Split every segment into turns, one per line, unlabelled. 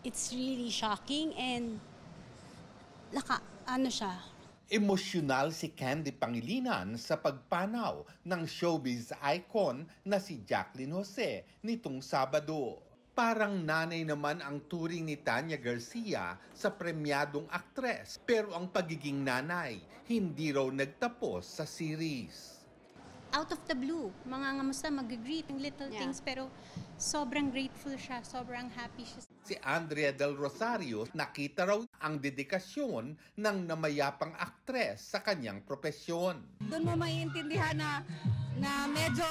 It's really shocking and ano siya.
Emosyonal si Candy Pangilinan sa pagpanaw ng showbiz icon na si Jacqueline Jose nitong Sabado. Parang nanay naman ang turing ni Tanya Garcia sa premyadong aktres, pero ang pagiging nanay hindi raw nagtapos sa series.
Out of the blue, mangangamusta, mag-greet, little things, pero sobrang grateful siya, sobrang happy siya.
Si Andrea Del Rosario, nakita raw ang dedikasyon ng namayapang aktres sa kanyang propesyon.
Doon mo maiintindihan na medyo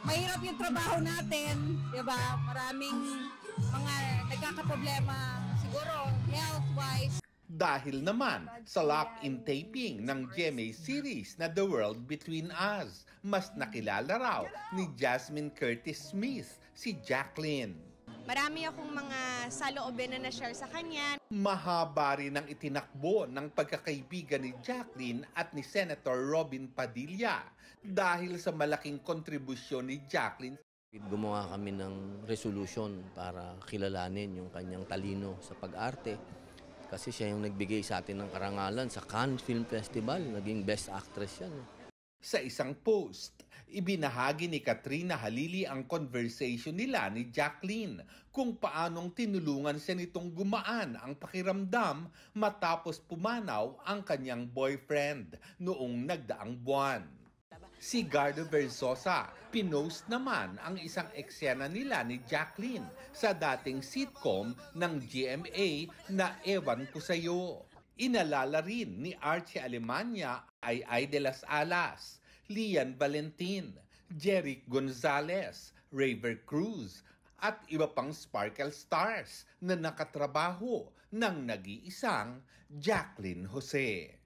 mahirap yung trabaho natin, di ba? Maraming mga nagkakaproblema, siguro health-wise.
Dahil naman sa lock-in taping ng GMA series na The World Between Us, mas nakilala raw ni Jasmine Curtis Smith si Jacqueline.
Marami akong mga saloobin na na-share sa kanya.
Mahaba rin ang itinakbo ng pagkakaibigan ni Jacqueline at ni Senator Robin Padilla dahil sa malaking kontribusyon ni Jacqueline.
Gumawa kami ng resolution para kilalanin yung kanyang talino sa pag-arte. Kasi siya yung nagbigay sa atin ng karangalan sa Cannes Film Festival. Naging Best Actress yan.
Sa isang post, ibinahagi ni Katrina Halili ang conversation nila ni Jacqueline kung paanong tinulungan siya nitong gumaan ang pakiramdam matapos pumanaw ang kanyang boyfriend noong nagdaang buwan. Si Gardo Versosa, pinost naman ang isang eksena nila ni Jacqueline sa dating sitcom ng GMA na Ewan Ko Sa'yo. Inalala rin ni Archie Alemania ay de las Alas, Lian Valentin, Jeric Gonzalez, Raver Cruz, at iba pang Sparkle Stars na nakatrabaho ng nag-iisang Jacqueline Jose.